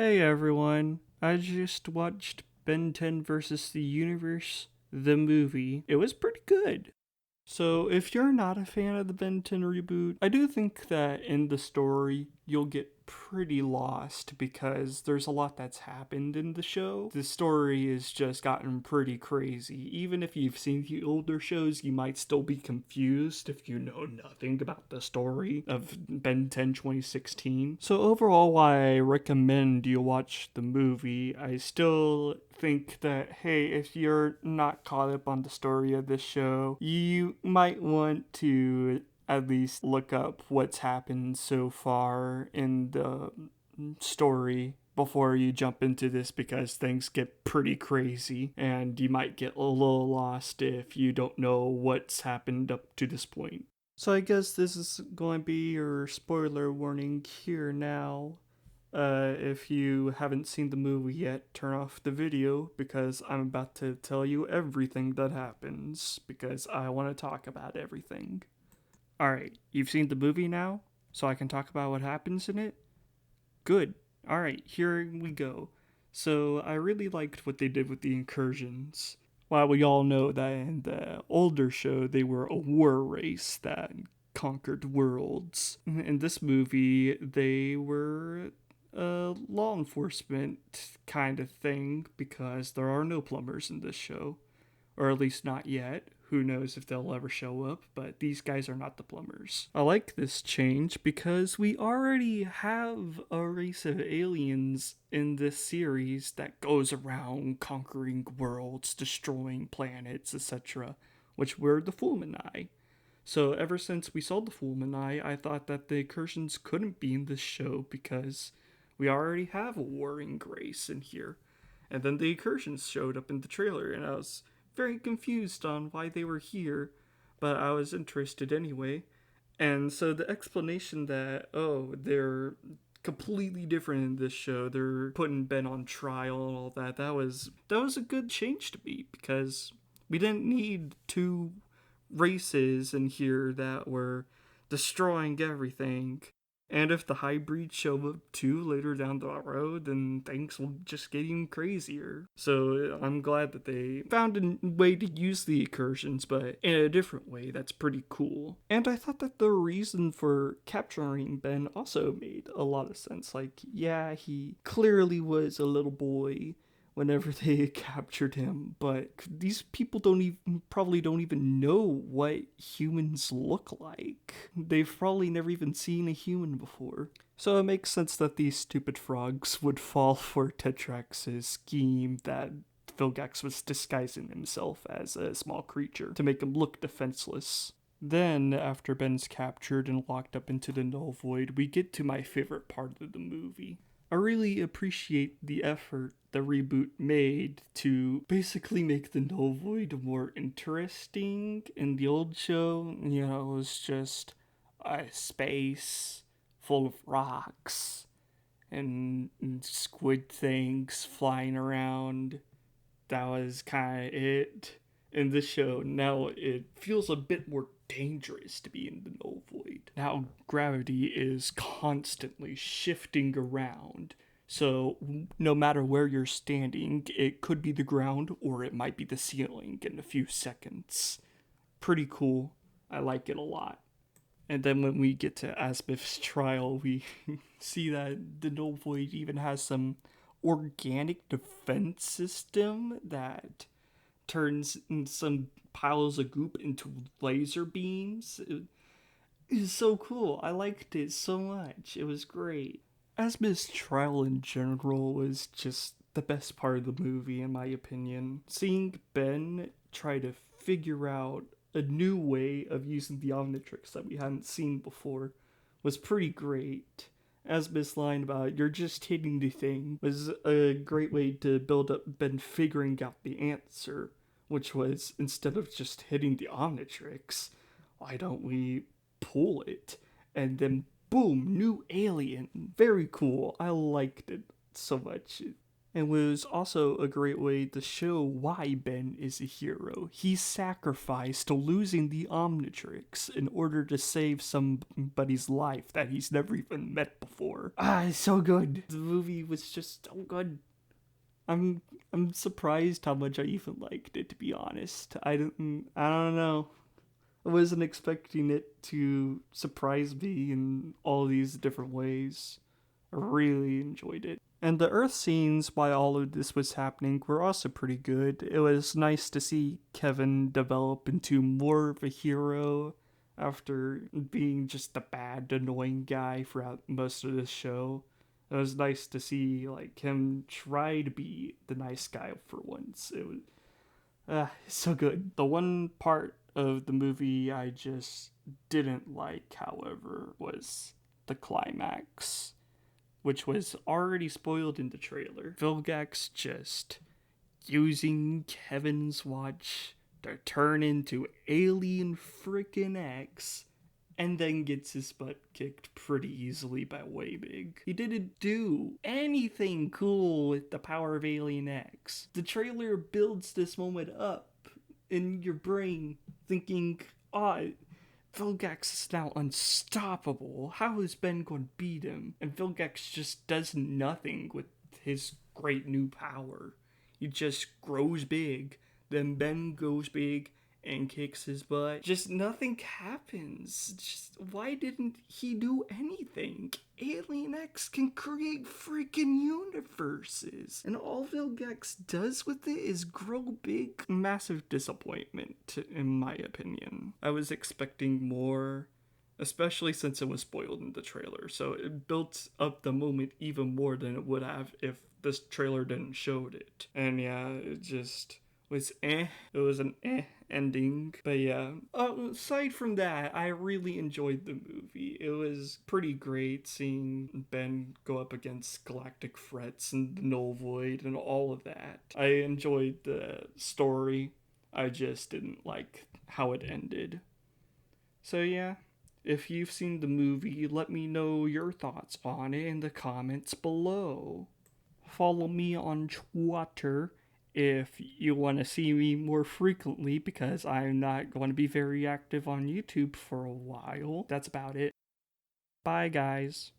Hey everyone, I just watched Ben 10 versus the Universe, the movie. It was pretty good. So, if you're not a fan of the Ben 10 reboot, I do think that in the story you'll get pretty lost because there's a lot that's happened in the show. The story has just gotten pretty crazy. Even if you've seen the older shows, you might still be confused if you know nothing about the story of Ben 10 2016. So, overall, why I recommend you watch the movie, I still think that, hey, if you're not caught up on the story of this show, you might want to at least look up what's happened so far in the story before you jump into this because things get pretty crazy and you might get a little lost if you don't know what's happened up to this point. So I guess this is going to be your spoiler warning here now. If you haven't seen the movie yet, turn off the video because I'm about to tell you everything that happens because I want to talk about everything. Alright, you've seen the movie now? So I can talk about what happens in it? Good. Alright, here we go. So I really liked what they did with the incursions. While we all know that in the older show they were a war race that conquered worlds, in this movie they were a law enforcement kind of thing because there are no plumbers in this show, or at least not yet. Who knows if they'll ever show up, but these guys are not the plumbers. I like this change because we already have a race of aliens in this series that goes around conquering worlds, destroying planets, etc., which were the Fulmini. So ever since we saw the Fulmini, I thought that the incursions couldn't be in this show because we already have a warring race in here. And then the incursions showed up in the trailer, and I was very confused on why they were here, but I was interested anyway. And so the explanation that, oh, they're completely different in this show, they're putting Ben on trial and all that, that was a good change to me because we didn't need two races in here that were destroying everything. And if the hybrids show up too later down the road, then things will just get even crazier. So I'm glad that they found a way to use the incursions, but in a different way that's pretty cool. And I thought that the reason for capturing Ben also made a lot of sense. Like, yeah, he clearly was a little boy whenever they captured him, but these people probably don't even know what humans look like. They've probably never even seen a human before. So it makes sense that these stupid frogs would fall for Tetrax's scheme that Vilgax was disguising himself as a small creature to make him look defenseless. Then, after Ben's captured and locked up into the Null Void, we get to my favorite part of the movie. I really appreciate the effort the reboot made to basically make the Null Void more interesting. In the old show, it was just a space full of rocks and squid things flying around. That was kind of it. In this show, now it feels a bit more dangerous to be in the Null Void. Now gravity is constantly shifting around. So, no matter where you're standing, it could be the ground or it might be the ceiling in a few seconds. Pretty cool. I like it a lot. And then when we get to Asbith's trial, we see that the Null Void even has some organic defense system that turns some piles of goop into laser beams. It is so cool. I liked it so much. It was great. Asbith's trial in general was just the best part of the movie, in my opinion. Seeing Ben try to figure out a new way of using the Omnitrix that we hadn't seen before was pretty great. Asbith's line about "you're just hitting the thing" was a great way to build up Ben figuring out the answer, which was instead of just hitting the Omnitrix, why don't we pull it? And then boom, new alien. Very cool. I liked it so much. and was also a great way to show why Ben is a hero. He sacrificed losing the Omnitrix in order to save somebody's life that he's never even met before. It's so good. The movie was just so good. I'm I'm surprised how much I even liked it, to be honest. I don't know. I wasn't expecting it to surprise me in all these different ways. I really enjoyed it. And the Earth scenes while all of this was happening were also pretty good. It was nice to see Kevin develop into more of a hero after being just a bad, annoying guy throughout most of this show. It was nice to see like him try to be the nice guy for once. It was so good. The one part of the movie I just didn't like, however, was the climax, which was already spoiled in the trailer. Vilgax just using Kevin's watch to turn into Alien Frickin' X and then gets his butt kicked pretty easily by Waybig. He didn't do anything cool with the power of Alien X. The trailer builds this moment up in your brain thinking, Vilgax is now unstoppable. How is Ben going to beat him? And Vilgax just does nothing with his great new power. He just grows big. Then Ben goes big and kicks his butt. Just nothing happens. Just why didn't he do anything? Alien X can create freaking universes, and all Vilgax does with it is grow big. Massive disappointment, in my opinion. I was expecting more, especially since it was spoiled in the trailer, so it built up the moment even more than it would have if this trailer didn't showed it. And yeah, it just was It was an ending. But yeah, aside from that, I really enjoyed the movie. It was pretty great seeing Ben go up against Galactic Threats and the Null Void and all of that. I enjoyed the story. I just didn't like how it ended. So yeah, if you've seen the movie, let me know your thoughts on it in the comments below. Follow me on Twitter if you want to see me more frequently, because I'm not going to be very active on YouTube for a while. That's about it. Bye, guys.